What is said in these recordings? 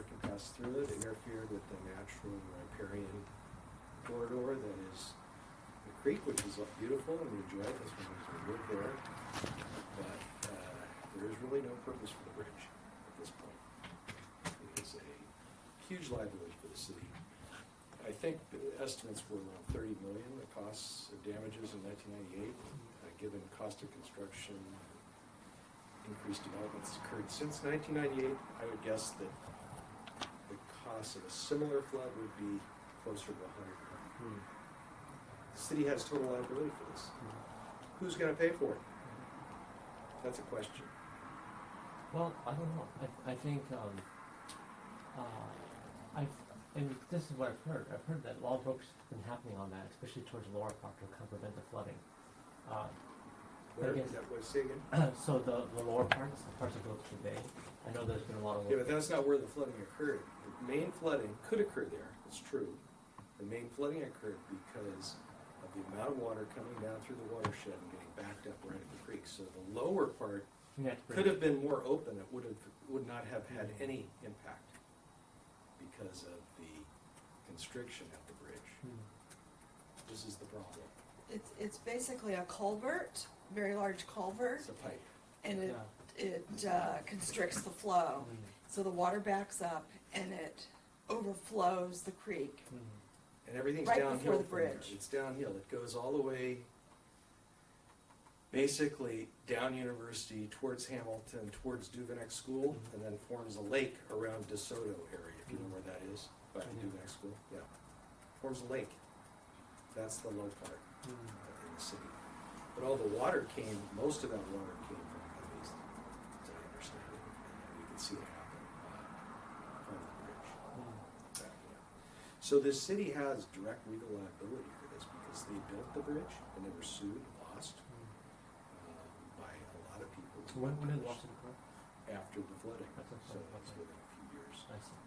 can pass through it, interfered with the natural riparian corridor that is the creek, which is beautiful and we enjoy it as long as we live there. But there is really no purpose for the bridge at this point. It is a huge liability for the city. I think the estimates were around 30 million, the costs of damages in 1998, given cost of construction, increased developments occurred since 1998. I would guess that the cost of a similar flood would be closer to 100 million. The city has total liability for this. Who's going to pay for it? That's a question. Well, I don't know. I think, and this is what I've heard. I've heard that log work's been happening on that, especially towards the lower part to kind of prevent the flooding. Where is that? Say again? So the lower parts that go to the bay, I know there's been a lot of work. Yeah, but that's not where the flooding occurred. The main flooding could occur there, it's true. The main flooding occurred because of the amount of water coming down through the watershed and getting backed up right at the creek. So the lower part could have been more open. It would not have had any impact because of the constriction at the bridge. This is the problem. It's basically a culvert, very large culvert, It's a pipe. and it constricts the flow. So the water backs up and it overflows the creek. And everything's Right downhill before the from there. bridge. It's downhill. It goes all the way, basically down University, towards Hamilton, towards Duveneck School, and then forms a lake around DeSoto area, if you know where that is, by Duveneck School. Yeah, forms a lake. That's the low part in the city. But all the water came, most of that water came from the east, as I understand it, and you can see it happen from the bridge. So this city has direct legal liability for this because they built the bridge and they were sued and lost by a lot of people. When did the lawsuit occur? After the flooding, That's so it's within a few years. I see.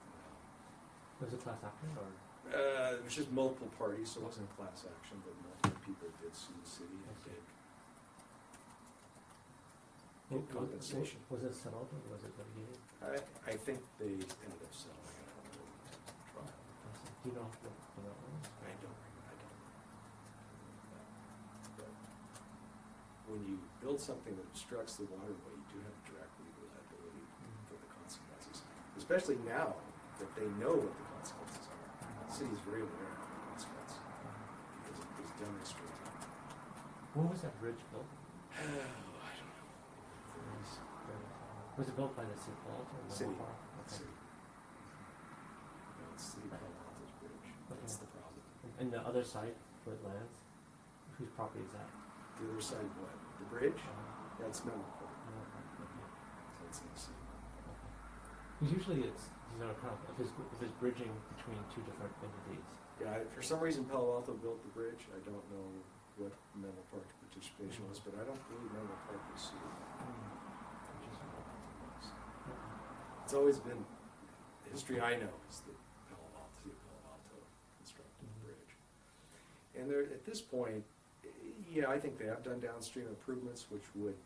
Was it class action or? It was just multiple parties, so it wasn't a class action, but multiple people did sue the city and did compensation. Was it settled or was it litigated? I think they ended up settling it out of the trial. Do you know what the was? I don't. But when you build something that obstructs the waterway, you do have direct legal liability for the consequences. Especially now that they know what the consequences are. The city's very aware of the consequence because it was demonstrated. When was that bridge built? I don't know. Was it built by the city of Palo Alto or the City. Park? City. No, it's City of Palo Alto's bridge. That's the problem. And the other side for lands, whose property is that? The other side of what? The bridge? That's Menlo Park. So it's in the city. Because usually it's, kind of, if it's bridging between two different entities. Yeah, for some reason Palo Alto built the bridge. I don't know what Menlo Park's participation was, but I don't believe Menlo Park was sued. It's always been, the history I know is that Palo Alto constructed the bridge. And they're, at this point, yeah, I think they have done downstream improvements which would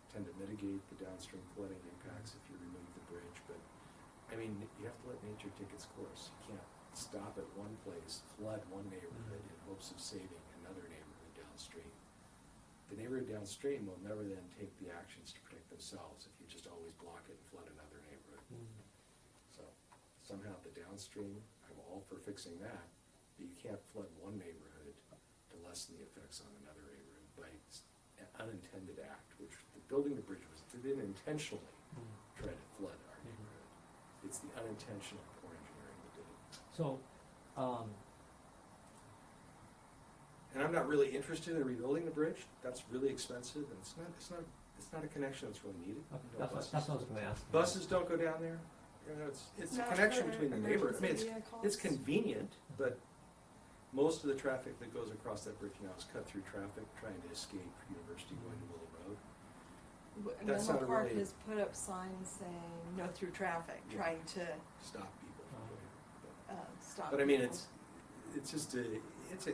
tend to mitigate the downstream flooding impacts if you remove the bridge, but I mean, you have to let nature take its course. You can't stop at one place, flood one neighborhood in hopes of saving another neighborhood downstream. The neighborhood downstream will never then take the actions to protect themselves if you just always block it and flood another neighborhood. So somehow the downstream, I'm all for fixing that, but you can't flood one neighborhood to lessen the effects on another neighborhood by an unintended act, which building the bridge was, they didn't intentionally try to flood our neighborhood. It's the unintentional poor engineering that did it. So, and I'm not really interested in rebuilding the bridge. That's really expensive, and it's not a connection that's really needed. No that's what I was going to ask. Buses don't go down there. You know, it's a Not connection for between the neighborhood. I mean, emergency it's vehicles? convenient, but most of the traffic that goes across that bridge now is cut through traffic trying to escape University going to Willow Road. That's Menlo not a Park really- has put up signs saying no through traffic, Yeah. trying to Stop people from going. stop. But I mean, people. it's just it's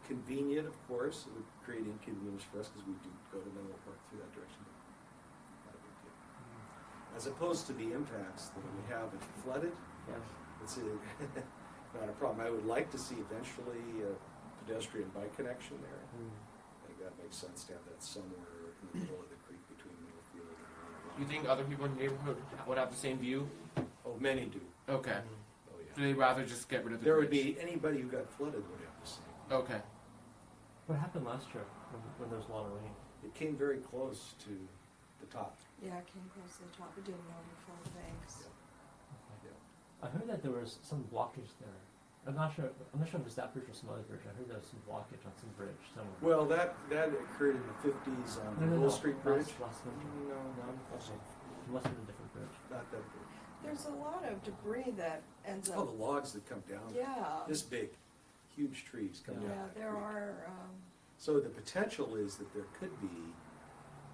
convenient, of course. It would create inconvenience for us because we do go to Menlo Park through that direction. But not a big deal. as opposed to the impacts that it would have if it flooded. Yes. It's not a problem. I would like to see eventually a pedestrian bike connection there. Mm. I think that makes sense to have that somewhere in the middle of the creek between Middlefield and You think other people in the neighborhood would have the same view? Oh, many do. Okay. Mm. Oh, So yeah. they'd rather just get rid of the There would bridge? be, anybody who got flooded would have the same. Okay. What happened last year when there was a lot of rain? It came very close to the top. Yeah, it came close to the top, it didn't overflow the banks. Okay. Yeah. I heard that there was some blockage there. I'm not sure if it's that bridge or some other bridge. I heard there was some blockage on some bridge somewhere. Well, that occurred in the 50s on the Middle Street Bridge. Last winter. No, No? okay. It must have been a different bridge. Not that bridge. There's a lot of debris that ends Oh, up, the logs that come down. yeah, This big, huge trees come down. yeah, that there creek. are, So the potential is that there could be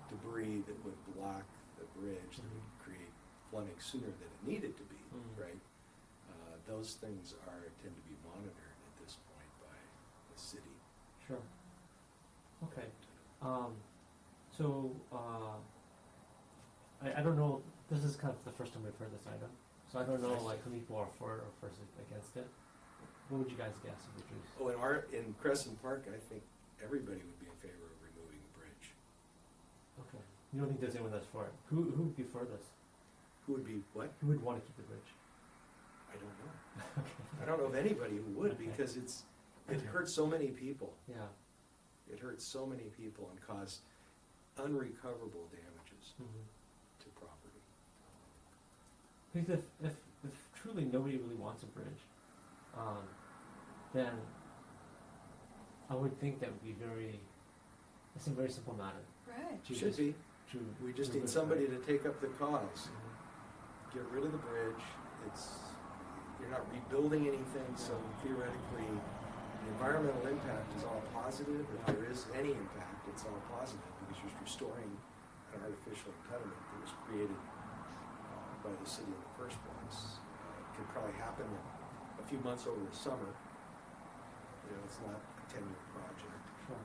debris that would block the bridge, that would create flooding sooner than it needed to be, Mhm. right? Those things tend to be monitored at this point by the city. Sure. Okay. So, I don't know, this is kind of the first time we've heard this item, so I don't know like how many people are for or against it. What would you guys guess if we choose? Oh, in Crescent Park, I think everybody would be in favor of removing the bridge. Okay. You don't think there's anyone that's for it? Who would be for this? Who would be, what? Who would want to keep the bridge? I don't know. Okay. I don't know of anybody who would, Okay. because it hurts so many people. Yeah. It hurts so many people and causes unrecoverable damages Mm-hmm. to property. Because if truly nobody really wants a bridge, then I would think that would be it's a very simple matter. right. to Should just- be. To We just remove need it. somebody to take up the cause. Mhm. Get rid of the bridge. You're not rebuilding anything, so theoretically, the environmental impact is all positive. If there is any impact, it's all positive, because you're restoring an artificial impediment that was created by the city in the first place. It could probably happen in a few months over the summer. It's not a 10-year project. Sure.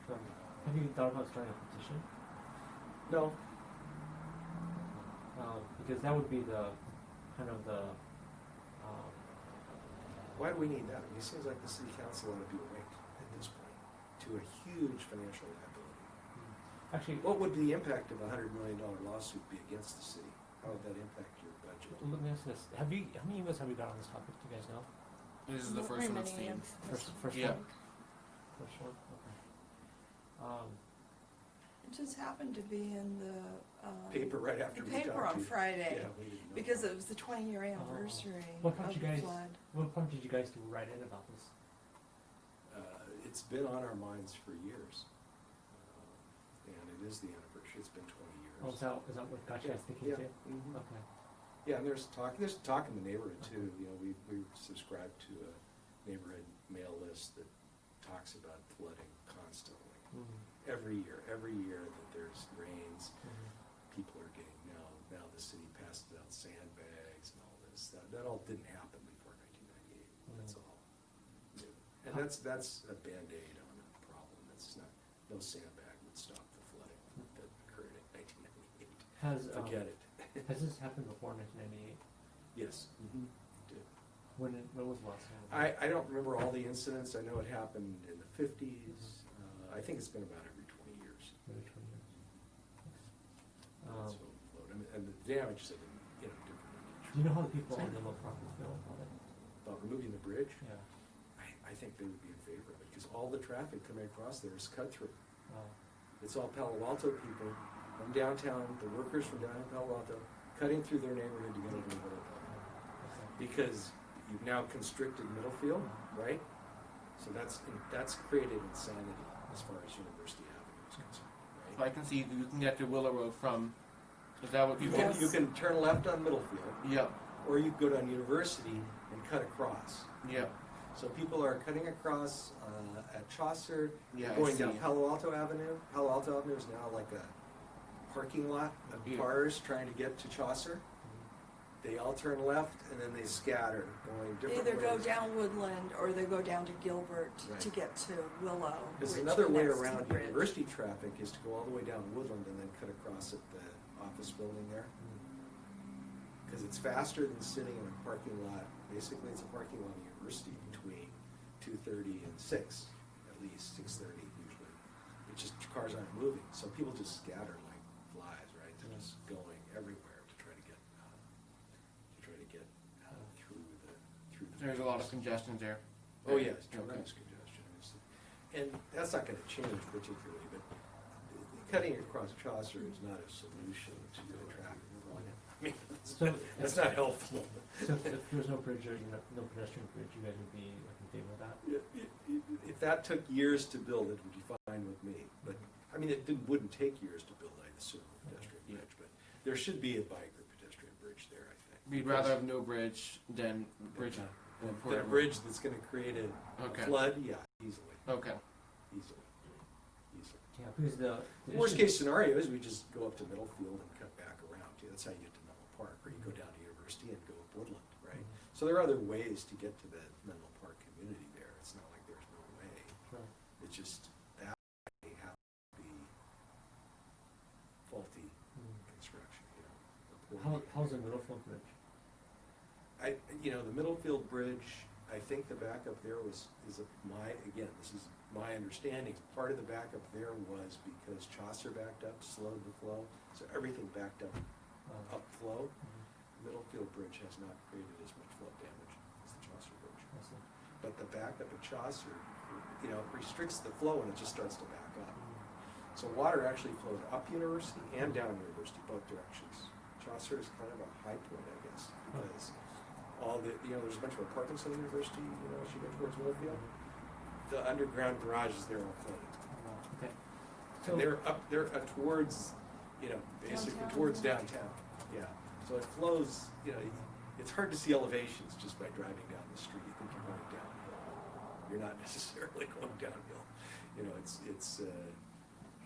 Sure. Have you thought about starting a petition? No, Because that would be the kind of the why do we need that? I mean, it seems like the city council ought to be awake at this point to a huge financial liability. actually. What would the impact of a $100 million lawsuit be against the city? How would that impact your budget? Let me ask this: how many emails have we got on this topic? Do you guys know? This is the Not first very one I've many seen. First Yeah. one. First one. Okay. It just happened to be in the, Paper right after the we paper talked on to you. Friday, Yeah, we didn't know. because it was the 20-year anniversary What of prompted the you guys? flood. What prompted you guys to write in about this? It's been on our minds for years. And it is the anniversary. It's been 20 years. Oh, is that what got you guys thinking Yeah. too? Mhm. Okay. Yeah, and there's talk in the neighborhood too. We subscribe to a neighborhood mail list that talks about flooding constantly. Mm-hmm. Every year that there's rains, people are getting, now the city passes out sandbags and all this. That all didn't happen before 1998. That's all new. And that's a Band-Aid on a problem. That's not, no sandbag would stop the flooding that occurred in 1998. Forget it. Has this happened before 1998? Yes. Mm-hmm. When was the last time? I don't remember all the incidents. I know it happened in the 50s. I think it's been about every 20 years. Maybe 20 years. That's what it flowed. And the damage is different. Do you know how the people on the low property feel about it? About removing the bridge? Yeah. I think they would be in favor of it, because all the traffic coming across there is cut through. Wow. It's all Palo Alto people from downtown, the workers from downtown Palo Alto, cutting through their neighborhood to get over to Middlefield. Okay. Because you've now constricted Middlefield, right? So that's created insanity as far as University Avenue is concerned, So I right? can see you can get to Willow Road from, is that what you Yes. You can turn left on Middlefield, Yep, or you can go down University and cut across. yep, So people are cutting across at Chaucer, yeah, I going see. down Palo Alto Avenue. Palo Alto Avenue is now like a parking lot of Yeah. cars trying to get to Chaucer. They all turn left and then they scatter, going They different either go ways. down Woodland or they go down to Gilbert Right. to get to Willow. There's which another way connects to around the bridge. University traffic is to go all the way down Woodland and then cut across at the office building there. because it's faster than sitting in a parking lot. Basically, it's a parking lot in the university between 2:30 and 6, at least 6:30 usually. It's just cars aren't moving, so people just scatter like flies, right? They're just going everywhere to try to get through the. There's a lot of congestion there. Oh yes, Okay. tremendous congestion, and that's not going to change particularly. But cutting across Chaucer is not a solution to the traffic problem. I mean, that's not helpful. So if there's no bridge or no pedestrian bridge, you guys would be like, in favor of that? If that took years to build, it would be fine with me. But I mean, wouldn't take years to build, I assume, a pedestrian bridge. But there should be a bike or pedestrian bridge there, I think. We'd rather have no bridge than bridge. Than a bridge that's going to create a Okay. flood, yeah, easily. Okay. Easily. Yeah, because the Worst issue- case scenario is we just go up to Middlefield and cut back around. That's how you get to Menlo Park, or you go down to University and go up Woodland, right? Mhm. So there are other ways to get to the Menlo Park community there. It's not like there's no way. Sure. It's just that may have to be faulty construction, you know. or poorly How's the Middlefield Bridge? The Middlefield Bridge, I think the backup there this is my understanding, part of the backup there was because Chaucer backed up, slowed the flow, so everything backed up upflow. Middlefield Bridge has not created as much flood damage as the Chaucer Bridge. I see. But the backup at Chaucer, restricts the flow and it just starts to back up. So water actually flowed up University and down University, both directions. Chaucer is kind of a high point, I guess, because there's a bunch of apartments in the university, as you go towards Middlefield. The underground garages there are flooded. Okay. And they're towards, basically Downtown? towards downtown, yeah. So it flows, it's hard to see elevations just by driving down the street. You think you're going downhill. You're not necessarily going downhill.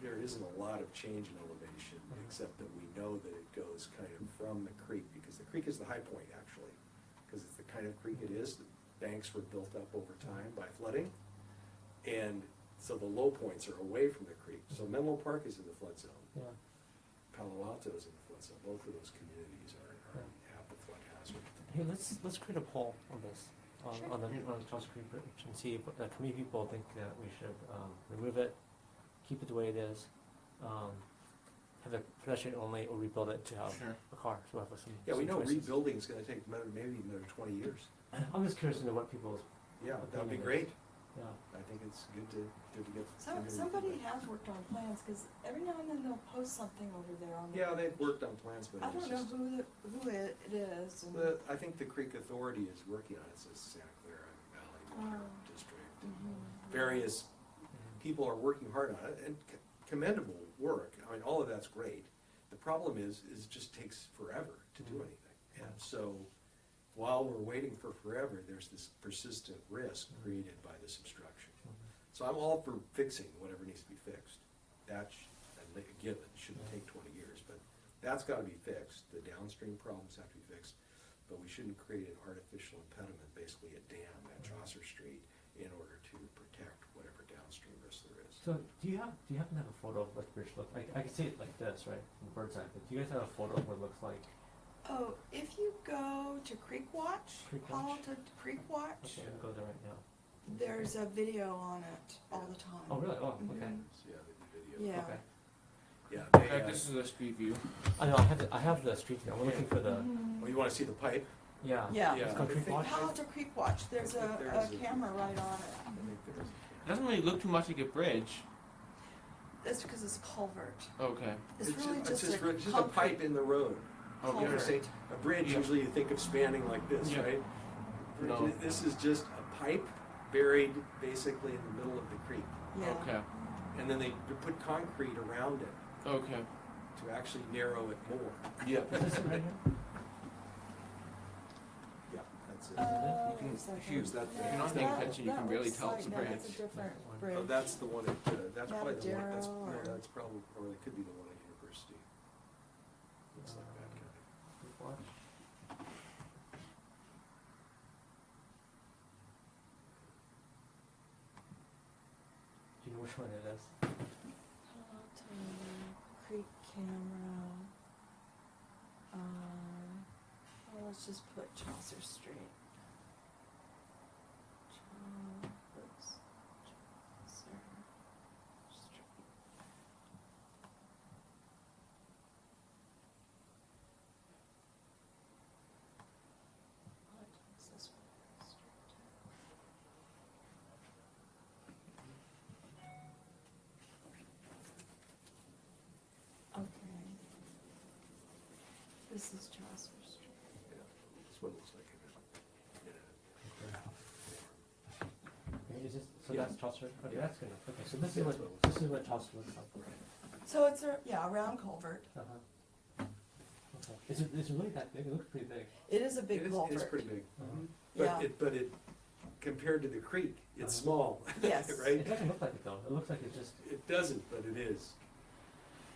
There isn't a lot of change in elevation, except that we know that it goes kind of from the creek, because the creek is the high point, actually, because it's the kind of creek it is. The banks were built up over time by flooding, and so the low points are away from the creek. So Menlo Park is in the flood zone. Yeah. Palo Alto is in the flood zone. Both of those communities have the flood hazard. Hey, let's create a poll on this, on the Chaucer Creek Bridge, and see if how many people think that we should remove it, keep it the way it is, have a pedestrian only, or rebuild it to have Sure. a car. So we'll have some. Yeah, we some know choices. rebuilding is going to take maybe another 20 years. I'm just curious to know what people's. Yeah, that would be opinion is. great. Yeah. I think it's good to get. Somebody has worked on plans, because every now and then they'll post something over there on the. Yeah, they've worked on plans, but I it's don't know just. who it is. And, I think the Creek Authority is working on it. It's the Santa Clara Valley Water District. Various people are working hard on it, and commendable work. I mean, all of that's great. The problem is it just takes forever to do anything. And so, while we're waiting for forever, there's this persistent risk created by this obstruction. So I'm all for fixing whatever needs to be fixed. That's a given. It shouldn't take 20 years, but that's got to be fixed. The downstream problems have to be fixed, but we shouldn't create an artificial impediment, basically a dam at Chaucer Street, in order to protect whatever downstream risk there is. So do you happen to have a photo of what the bridge looks like? I can see it like this, right, from the bird's eye. But do you guys have a photo of what it looks like? Oh, if you go to Creek Watch, Creek Palo Watch? Alto Creek Watch, Okay, I'm gonna go there right now. there's a video on it all the time. Oh, really? Oh, okay. So, yeah, the video. Yeah. Okay. Yeah. In They, fact, this is a street view. I know. I have the street view. We're looking for the. well, you want to see the pipe? Yeah. Yeah. It's called I Creek think- Watch. Palo Alto Creek Watch, there's I a think there is a- camera right on it. I think there is. It doesn't really look too much like a bridge. That's because it's culvert. Okay. It's really just it's a just a pipe in the road. Okay. You know what I'm saying? A bridge, Yeah. usually you think of spanning like this, Yeah. right? No. This is just a pipe buried basically in the middle of the creek. Yeah. Okay. And then they put concrete around it Okay. to actually narrow it more. Yeah. Is this it right here? Yeah, that's it. You can wait a second. use that thing. If you're not paying attention, you can barely tell it's a no, that's bridge. a different Oh, bridge. Oh, that's the one at, that's probably the one, that's, Navadero no, or- that's probably, or it could be the one at University. Looks like that kind of. Creek Watch. Do you know which one it is? Palo Alto Creek camera. let's just put Chaucer Street. Chaucer Street. What is this one? Street. Okay. This is Chaucer Street. Yeah, that's what it looks like. Okay, is this, so Yeah. that's Chaucer, okay, Yeah. that's good enough, okay, so this Yeah, is that's what, what it this is what Chaucer looks like. So it's a, yeah, a round culvert. Uh-huh. Okay, it's really that big, it looks pretty big. It is a big It is- culvert. It's pretty big. Uh-huh. Yeah. But it, compared to the creek, it's Uh-huh. small. Yes. Right? It doesn't look like it though, it looks like it just, It doesn't, but it is.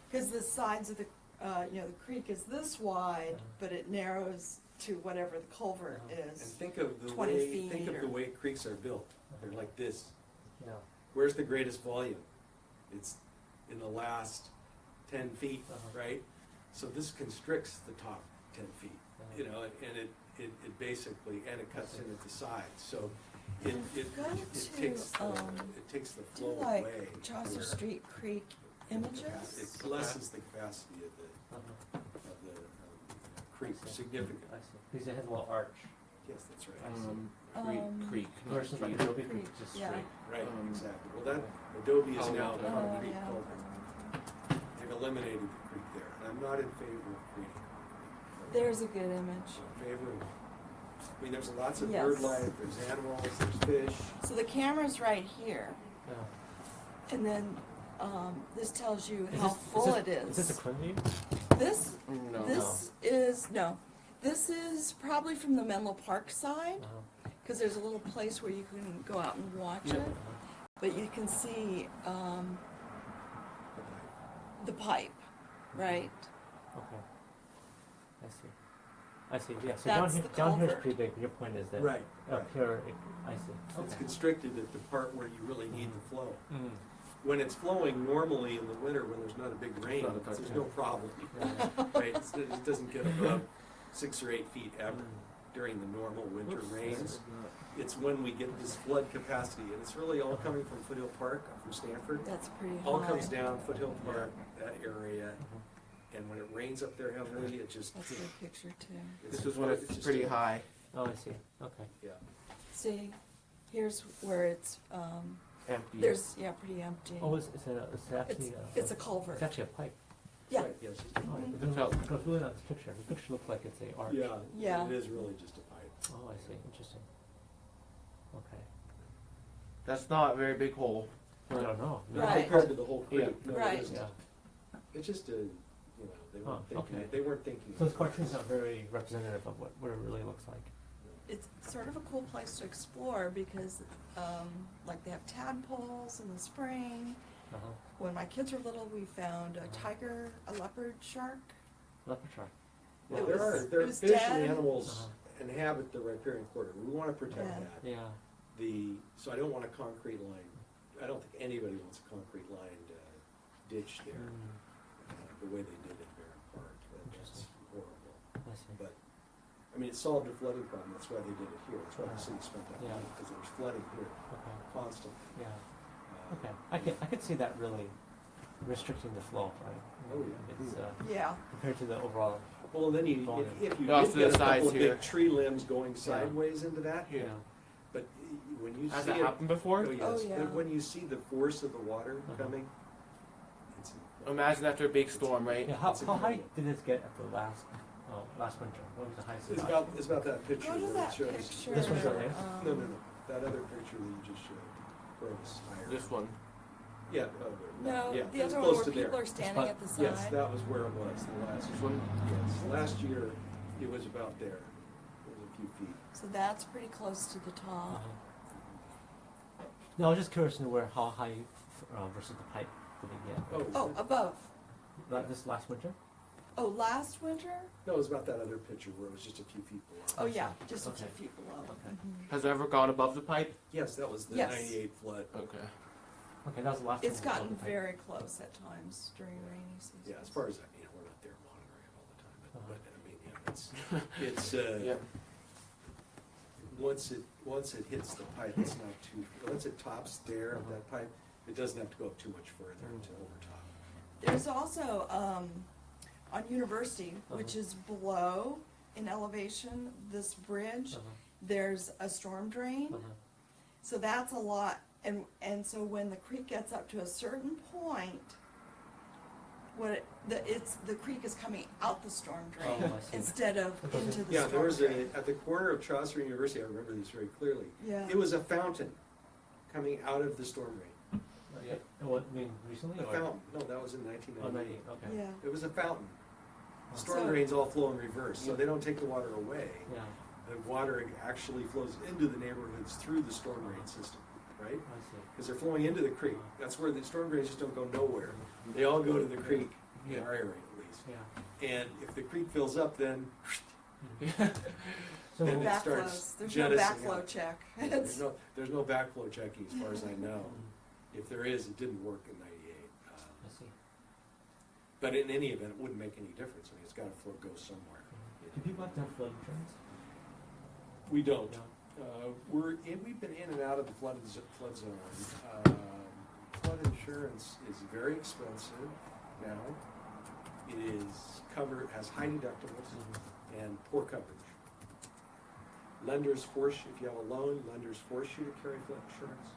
Because the sides of the, the creek is this wide, Uh-huh. but it narrows to whatever the culvert Uh-huh. And is. think of the 20 way, feet think of or- the way creeks are built. They're like this. yeah, Where's the greatest volume? It's in the last 10 feet, Uh-huh. right? So this constricts the top 10 feet, Uh-huh. you know, and it basically, and it cuts in at the sides, so it Go takes, to, it takes the Do flow like away. Chaucer where Street Creek It images. lessens the capacity of the uh-huh, creek I see. significantly. I see, because it has a little arch. Yes, that's right. Creek, not Versus the street. Adobe Creek, Creek, just yeah. straight. Right, Um, exactly. Well, that Adobe is Palo now Alto. a Oh, concrete yeah. culvert. They've eliminated the creek there, and I'm not in favor of creek. There's a good image. In favor of, I mean, there's lots of Yes. bird life, there's animals, there's fish. So the camera's right here, Yeah. and then, this tells you Is how this- full this- it Is this a is. Quinn view? This, No. this is, no, this is probably from the Menlo Park side, Uh-huh. because there's a little place where you can go out and watch Yeah. it. Uh-huh. But you can see, the pipe, right? Okay. I see, yeah, so down That's here, the down here is culvert. pretty big, your point is that Right, up right. here, I see, It's okay. constricted at the part where you really need the flow. Mm. When it's flowing normally in the winter, when there's not a big rain, Not a big there's rain. no problem, Yeah. right? It doesn't get above 6 or 8 feet ever Mm. during the normal winter Whoops. rains. It's when we get this flood capacity, and it's really all coming from Foothill Park, from Stanford. That's pretty high. All comes down Foothill Park, that area, Mhm. and when it rains up there heavily, it just. That's a good picture too. This is when it's just pretty a- high. Oh, I see, okay. Yeah. See, here's where it's, Empty. there's, yeah, pretty empty. Oh, it's actually, It's a culvert. it's actually a pipe. Yeah, Right, yes. Oh, it doesn't So- look, it's really not this picture, the picture looks like it's a arch. Yeah, Yeah. it is really just a pipe. Oh, I see, interesting. Okay. That's not a very big hole. I don't know. Not Right. compared to the whole creek, Yeah. no, Right. it isn't. Yeah. It's just a, they Oh, weren't thinking, okay. they weren't thinking. So this cartoon's not very representative of what it really looks like. it's sort of a cool place to explore because, like they have tadpoles in the spring. Uh-huh. When my kids were little, we found a tiger, a leopard shark. Leopard shark. Well, It there was- are, there it are was fish dead. and animals Uh-huh. inhabit the riparian corridor, we wanna protect Yeah. that. Yeah. So I don't want a concrete line, I don't think anybody wants a concrete lined ditch there, Mm, the way they did in Barron Park, that's Interesting. horrible. I see. But, I mean, it solved the flooding problem, that's why they did it here, that's why the city spent that Yeah. money, because there was flooding here Okay, constantly. yeah, Uh, okay. I could see that really restricting the flow, right? Oh, yeah. It's, Yeah, compared to the overall, Well, and then Volume. if you No, did to get the a couple sides of here. big tree limbs going sideways into that, yeah. but when you Has see that it. happened before? Oh, yes, yeah. but when you see the force of the water Uh-huh. coming, it's. Imagine after a big storm, right? Yeah, how It's high incredible. did this get at the last winter? What was the highest? It's about that picture go to where it that shows. picture. This one's right here? No, that other picture that you just showed, where it was higher. This one. Yeah, No, yeah, the it's other one close where to there. people are standing at the side. Yes, that was where it was, the last, This one. yes, last year, it was about there, it was a few feet. So that's pretty close to the top. No, I was just curious to know how high versus the pipe did it get? Oh, above. This last winter? Oh, last winter? No, it was about that other picture where it was just a few feet below. Oh, yeah, just a Okay. few feet below. Okay. Mhm. Has it ever gone above the pipe? Yes, that was the Yes. 98 flood. Okay. Okay, that was the last It's one. gotten very close at times during rainy seasons. Yeah, as far as, we're not there monitoring it all the time, but I mean, yeah, It's, Yep. once it hits the pipe, it's not too, once it tops there, that pipe, it doesn't have to go up too much further to overtop. There's also, on University, which is below in elevation, this bridge, there's a storm drain. So that's a lot, and so when the creek gets up to a certain point, the creek is coming out the storm drain Oh, I see. instead of into the Yeah, there storm was drain. at the corner of Chaucer and University, I remember this very clearly. Yeah. It was a fountain coming out of the storm drain. Yeah, what, I mean, recently A or? fountain, no, that was in 1998. Oh, 90, okay. Yeah. It was a fountain. The Oh. storm So- drains all flow in reverse, so they don't take the water away. Yeah, The water actually flows into the neighborhoods through the storm drain system, right? I see. Because they're flowing into the creek. That's where the storm drains just don't go nowhere. They all go to the creek, in our area at least. Yeah. And if the creek fills up, then So, Then it Backflows, starts there's no jettisoning backflow out. check. there's no backflow checking as far as I know. If there is, it didn't work in '98. I see. But in any event, it wouldn't make any difference. I mean, it's got to flow go somewhere. Do people have to have flood insurance? We don't. No. We've been in and out of the flood zone. Flood insurance is very expensive now. It is has high deductibles and poor coverage. Lenders force, if you have a loan, lenders force you to carry flood insurance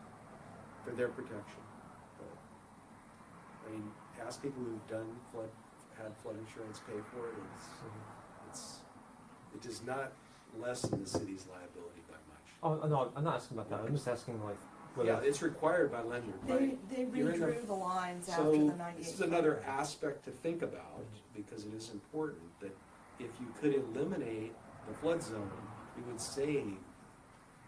for their protection. But, I mean, ask people who've had flood insurance pay for it. It does not lessen the city's liability by much. Oh, no, I'm not asking about that, I'm just asking like, whether. Yeah, it's required by lender, right? They You're in the- redrew the lines after the So, 98. this is another aspect to think about, because it is important, that if you could eliminate the flood zone, it would save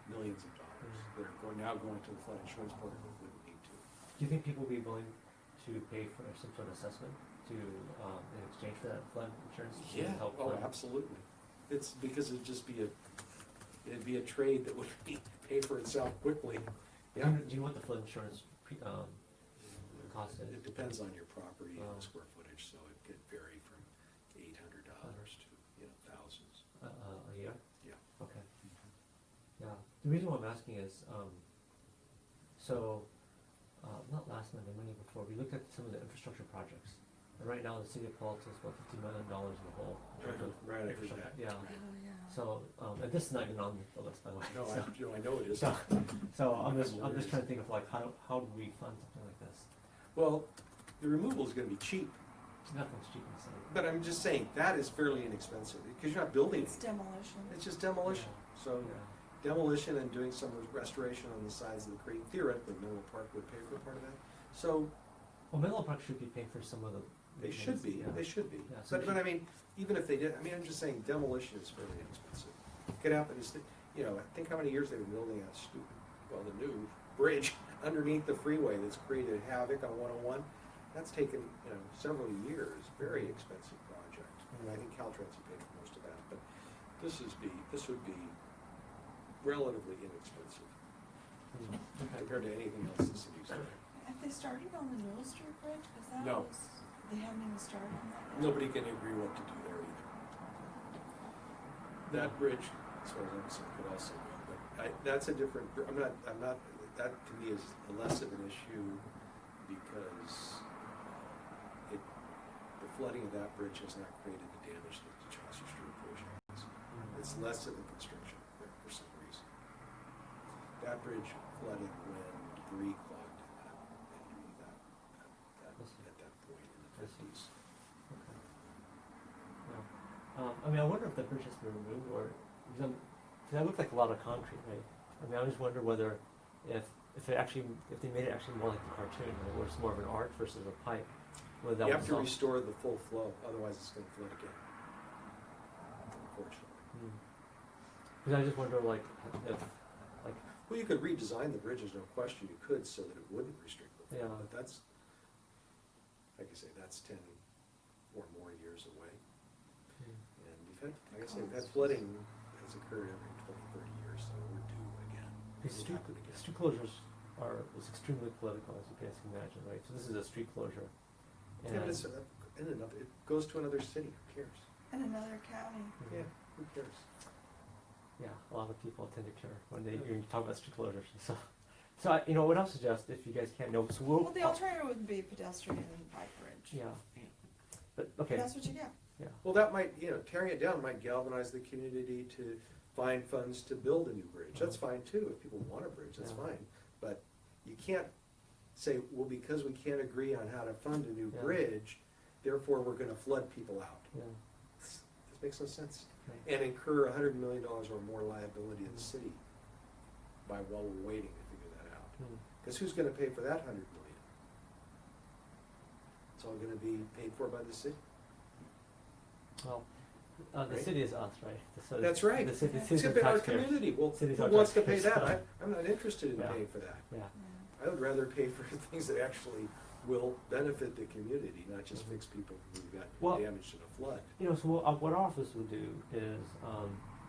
millions of dollars that are now going to the flood insurance program that wouldn't need to. Do you think people will be willing to pay for some sort of assessment to, in exchange for that flood insurance? to help Oh, fund- absolutely. It's because it'd be a trade that would pay for itself quickly. Yeah, Do you want the flood insurance, costed? it depends on your property and Oh. the square footage, so it could vary from $800 to, thousands. A year? Yeah. Okay. Yeah, the reason why I'm asking is, not last month, the money before, we looked at some of the infrastructure projects. And right now, the city of Palo Alto is about $50 million in the hole. in terms of Right, I heard infrastructure. that. Yeah, Oh, yeah. so, and this is not even on the list, by the way. No, So- I know it is. So I'm just trying to think of like, how do we fund something like this? Well, the removal is gonna be cheap, Nothing's cheap in the city. but I'm just saying, that is fairly inexpensive, because you're not building It's it. demolition. It's just demolition. So demolition and doing some restoration on the sides of the creek, theoretically, Menlo Park would pay for part of that. So Well, Menlo Park should be paying for some of the. they should be, Yeah. they should be. Yeah, so But I mean, even if they did, I mean, I'm just saying demolition is fairly inexpensive. Could happen, think how many years they've been building that the new bridge underneath the freeway that's created havoc on 101. That's taken, several years, very expensive project. And I think Caltrans will pay for most of that, but this would be relatively inexpensive compared to anything else the city's doing. Have they started on the Newell Street Bridge? 'Cause that No. was, they haven't even started on that yet? Nobody can agree what to do there either. That bridge, as far as I'm concerned, could also go, but that's a different, that to me is less of an issue because the flooding of that bridge has not created the damage that the Chaucer Street Bridge has. It's less of a constriction for some reason. That bridge flooded when debris clogged at that point in the 50s. Okay. Yeah. I wonder if the bridge has been removed or, because that looked like a lot of concrete, right? I just wonder whether if they made it actually more like the cartoon, where it's more of an arch versus a pipe, whether that You would have to solve. restore the full flow, otherwise it's gonna flood again. Unfortunately. Because I just wonder like, if, Well, you could redesign the bridge, there's no question you could, so that it wouldn't restrict the flow. Yeah. But that's, like I say, that's 10 or more years away. And we've had flooding has occurred every 20, 30 years, so we're due again. these It'll happen again. street closures is extremely political, as you guys can imagine, right? So this is a street closure. Yeah, but it goes to another city, who cares? In another county. Yeah, who cares? Yeah, a lot of people tend to care when you talk about street closures. So what I'll suggest, if you guys can't know, so Well, the alternative would be pedestrian and bike bridge. yeah, but okay, That's what you get. yeah, Well, that might, tearing it down might galvanize the community to find funds to build a new bridge. That's fine too, if people want a bridge, that's Yeah. fine. But you can't say, well, because we can't agree on how to fund a new Yeah. bridge, therefore we're gonna flood people out. yeah, This makes no sense. right. And incur $100 million or more liability in the city while we're waiting to figure that out. Hmm. Because who's gonna pay for that $100 million? It's all gonna be paid for by the city. Well, the Right? city is us, right? That's right. The city, It's city's It's our our taxpayers. community. Well, City's who our wants to pay taxpayers. that? I'm not interested in Yeah. paying for that. Yeah, I would rather pay for things that actually will benefit the community, not just fix people who got Well- damaged in a flood. so what our office would do is,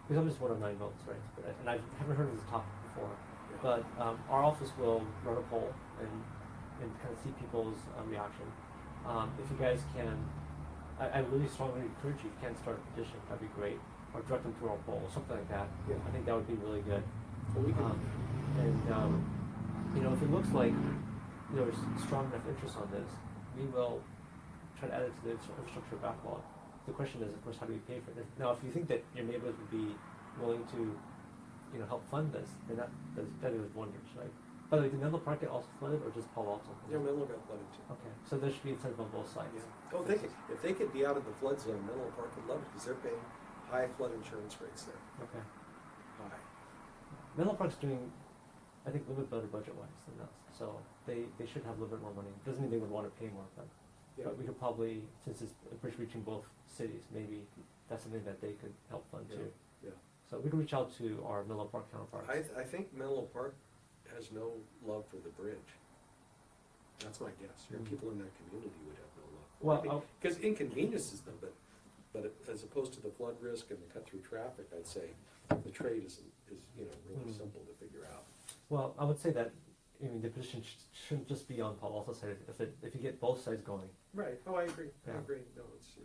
because I'm just one of 9 votes, right? And I haven't heard of this topic before, Yeah. but our office will run a poll and kind of see people's reaction. If you guys can, I really strongly encourage you, if you can start a petition, that'd be great, or direct them to our poll, something like that. Yeah. I think that would be really good. Well, we can, If it looks like there's strong enough interest on this, we will try to add it to the infrastructure backlog. The question is, of course, how do we pay for it? Now, if you think that your neighbors would be willing to, help fund this, then that is wonders, right? By the way, did Menlo Park get also flooded, or just Palo Alto? Menlo got flooded too. Okay, so there should be incentive on both sides. Yeah. Oh, if they could be out of the flood zone, Menlo Park would love it, because they're paying high flood insurance rates there. Okay. High. Menlo Park's doing, I think, a little bit better budget-wise than us, so they should have a little bit more money. Doesn't mean they would want to pay more, but we could probably, since it's a bridge reaching both cities, maybe that's something that they could help fund Yeah. too. Yeah. So we can reach out to our Menlo Park counterparts. I think Menlo Park has no love for the bridge. That's my guess. Your people in that community would have no love. Well, Because inconveniences them, but as opposed to the flood risk and the cut-through traffic, I'd say the trade is really simple to figure out. Well, I would say that, the position shouldn't just be on Palo Alto side. If you get both sides going, Right. Oh, I agree. I Yeah. agree. No, it's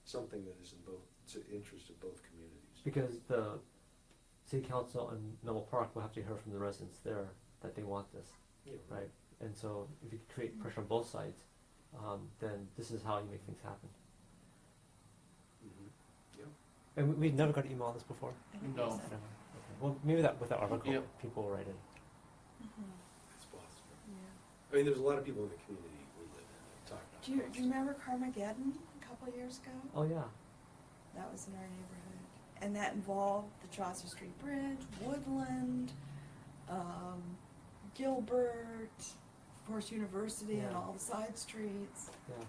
something that is in both, it's an interest of both communities. because the city council and Menlo Park will have to hear from the residents there that they want this, Yeah. right? And so if you create pressure on both sides, then this is how you make things happen. Mhm. Yeah. And we've never got email on this before? I think No. so. Never. Okay. Well, maybe that with that article, Yep. people will write in. Mhm. It's possible. Yeah. I mean, there's a lot of people in the community we live in that talk about Do you remember Carmageddon a couple of years ago? Oh, yeah. That was in our neighborhood. And that involved the Chaucer Street Bridge, Woodland, Gilbert, of course, University and Yeah. all the side streets. Yeah.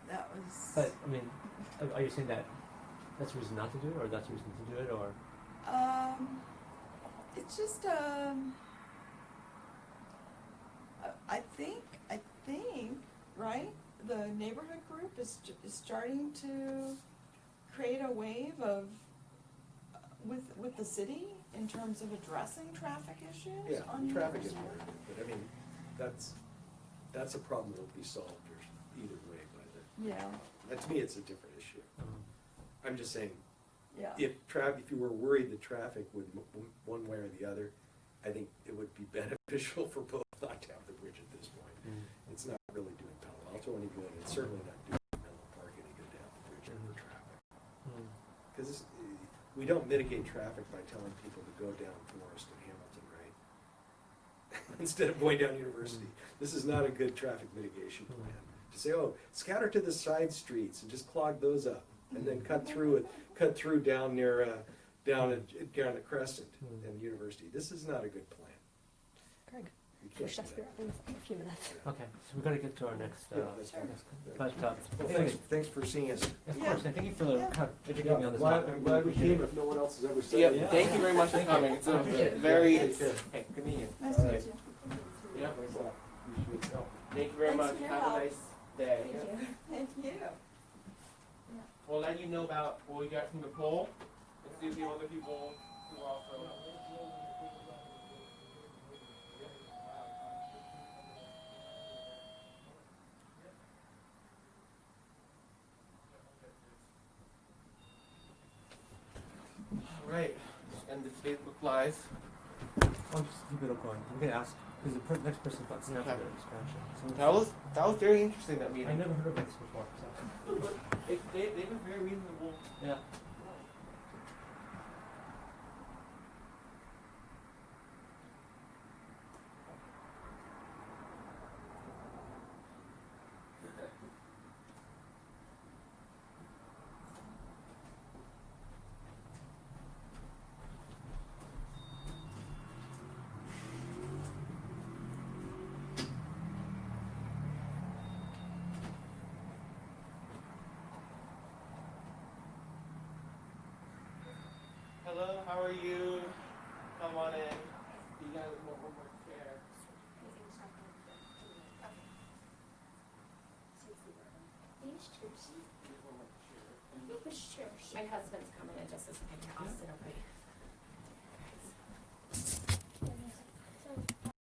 That was. But, are you saying that that's a reason not to do it, or that's a reason to do it, or? It's just, I think, right? The neighborhood group is starting to create a wave of, with the city in terms of addressing traffic issues Yeah, on traffic is University. one of them, but I mean, that's a problem that will be solved either way by the, Yeah, and to me, it's a different issue. I'm just saying, yeah. if you were worried that traffic would, one way or the other, I think it would be beneficial for both not to have the bridge at this point. It's not really doing Palo Alto any good, it's certainly not doing Menlo Park any good to have the bridge there for traffic. Because we don't mitigate traffic by telling people to go down Forest and Hamilton, right? Instead of going down University. This is not a good traffic mitigation plan. To say, oh, scatter to the side streets and just clog those up, and then cut through down near, down at Crescent and University. This is not a good plan. Greg, You your can't chef's do be that. back in a few minutes. Okay, so we gotta get to our next, Yeah, that's fine. but, Well, anyway, thanks for seeing us. of Yeah. course, and thank you for Yeah. kind of educating me on this Glad- topic. I'm glad we Appreciate came it. if no one else has ever said Yep, it. thank you very much for coming. It's a very convenient. Nice to meet you. Yeah. Thanks a lot. Appreciate it. Thank you very Thanks much. for your Have help. a nice day. Thank you. We'll let you know about what we got from the poll and see if the other people who also. right. And the Facebook Live. I'll just keep it going. You can ask, because the next person thought Snapchat Okay. expansion. So That was very interesting, that meeting. I never heard of this before, so. They've been very reasonable. Yeah. Hello, how are you? Come on in. You guys want one more chair? My husband's coming in just a second. I'll sit over here.